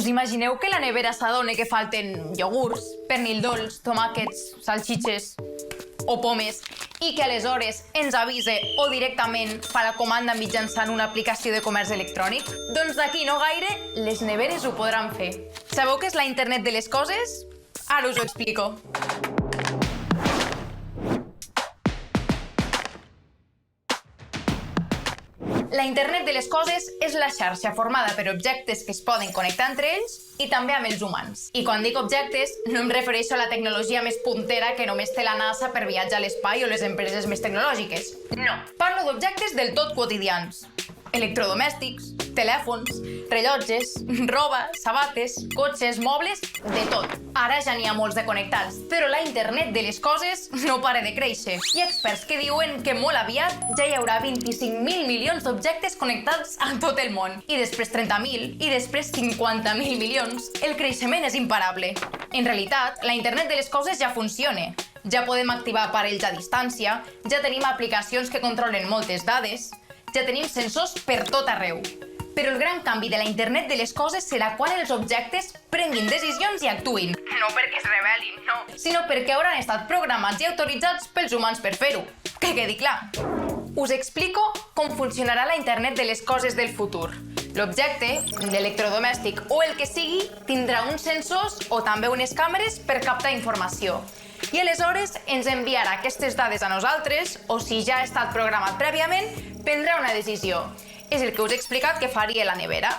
Us imagineu que la nevera s'adona que falten iogurts, pernil dolç, tomàquets, salxitxes o pomes i que aleshores ens avise o directament fa la comanda mitjançant una aplicació de comerç electrònic? Doncs d'aquí no gaire, les neveres ho podran fer. Sabeu què és la internet de les coses? Ara us ho explico. La internet de les coses és la xarxa formada per objectes que es poden connectar entre ells i també amb els humans. I quan dic objectes, no em refereixo a la tecnologia més puntera que només té la NASA per viatjar a l'espai o les empreses més tecnològiques. No, parlo d'objectes del tot quotidians. Electrodomèstics, telèfons, rellotges, roba, sabates, cotxes, mobles, de tot. Ara ja n'hi ha molts de connectats, però la internet de les coses no para de créixer. Hi ha experts que diuen que molt aviat ja hi haurà 25.000 milions d'objectes connectats a tot el món. I després 30.000, i després 50.000 milions. El creixement és imparable. En realitat, la internet de les coses ja funciona. Ja podem activar aparells a distància, ja tenim aplicacions que controlen moltes dades, ja tenim sensors per tot arreu. Però el gran canvi de la internet de les coses serà quan els objectes prenguin decisions i actuïn. No perquè es rebel·lin, no, sinó perquè hauran estat programats i autoritzats pels humans per fer-ho. Que quedi clar. Us explico com funcionarà la internet de les coses del futur. L'objecte, l'electrodomèstic o el que sigui, tindrà uns sensors o també unes càmeres per captar informació. I aleshores ens enviarà aquestes dades a nosaltres, o si ja ha estat programat prèviament, prendrà una decisió. És el que us he explicat que faria la nevera.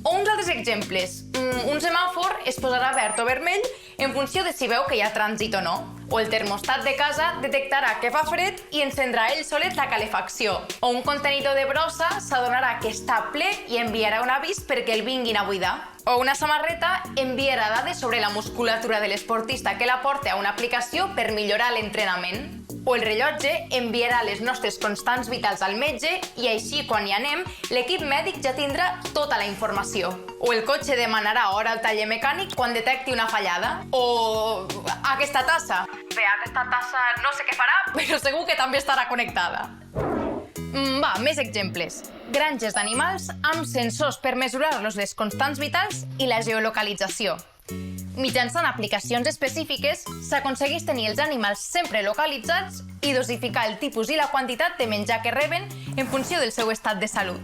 O uns altres exemples. Un semàfor es posarà verd o vermell en funció de si veu que hi ha trànsit o no. O el termostat de casa detectarà que fa fred i encendrà ell solet la calefacció. O un contenidor de brossa s'adonarà que està ple i enviarà un avís perquè el vinguin a buidar. O una samarreta enviarà dades sobre la musculatura de l'esportista que la porta a una aplicació per millorar l'entrenament. O el rellotge enviarà les nostres constants vitals al metge i així, quan hi anem, l'equip mèdic ja tindrà tota la informació. O el cotxe demanarà hora al taller mecànic quan detecti una fallada. O aquesta tassa. Bé, aquesta tassa no sé què farà, però segur que també estarà connectada. Va, més exemples. Granges d'animals amb sensors per mesurar-los les constants vitals i la geolocalització. Mitjançant aplicacions específiques, s'aconsegueix tenir els animals sempre localitzats i dosificar el tipus i la quantitat de menjar que reben en funció del seu estat de salut.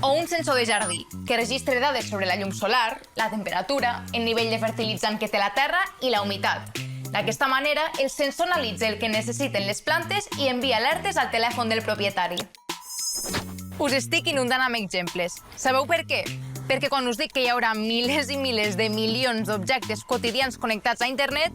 O un sensor de jardí, que registre dades sobre la llum solar, la temperatura, el nivell de fertilitzant que té la terra i la humitat. D'aquesta manera, el sensor analitza el que necessiten les plantes i envia alertes al telèfon del propietari. Us estic inundant amb exemples. Sabeu per què? Perquè quan us dic que hi haurà milers i milers de milions d'objectes quotidians connectats a internet,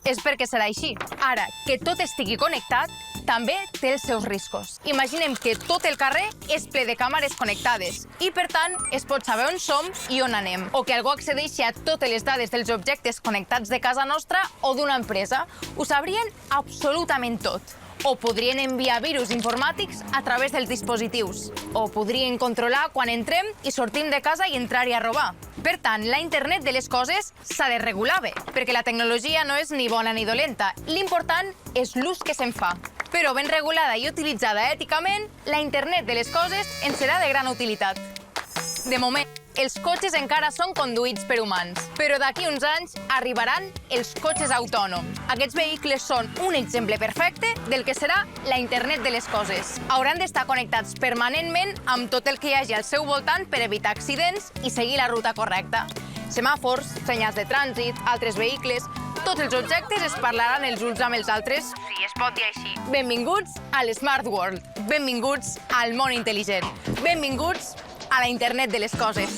és perquè serà així. Ara, que tot estigui connectat també té els seus riscos. Imaginem que tot el carrer és ple de càmeres connectades i, per tant, es pot saber on som i on anem. O que algú accedeixi a totes les dades dels objectes connectats de casa nostra o d'una empresa. Ho sabrien absolutament tot. O podrien enviar virus informàtics a través dels dispositius. O podrien controlar quan entrem i sortim de casa i entrar-hi a robar. Per tant, la internet de les coses s'ha de regular bé, perquè la tecnologia no és ni bona ni dolenta. L'important és l'ús que se'n fa. Però ben regulada i utilitzada èticament, la internet de les coses ens serà de gran utilitat. De moment, els cotxes encara són conduïts per humans, però d'aquí uns anys arribaran els cotxes autònoms. Aquests vehicles són un exemple perfecte del que serà la internet de les coses. Hauran d'estar connectats permanentment amb tot el que hi hagi al seu voltant per evitar accidents i seguir la ruta correcta. Semàfors, senyals de trànsit, altres vehicles... Tots els objectes es parlaran els uns amb els altres, si es pot dir així. Benvinguts a l'Smart World. Benvinguts al món intel·ligent. Benvinguts a la internet de les coses.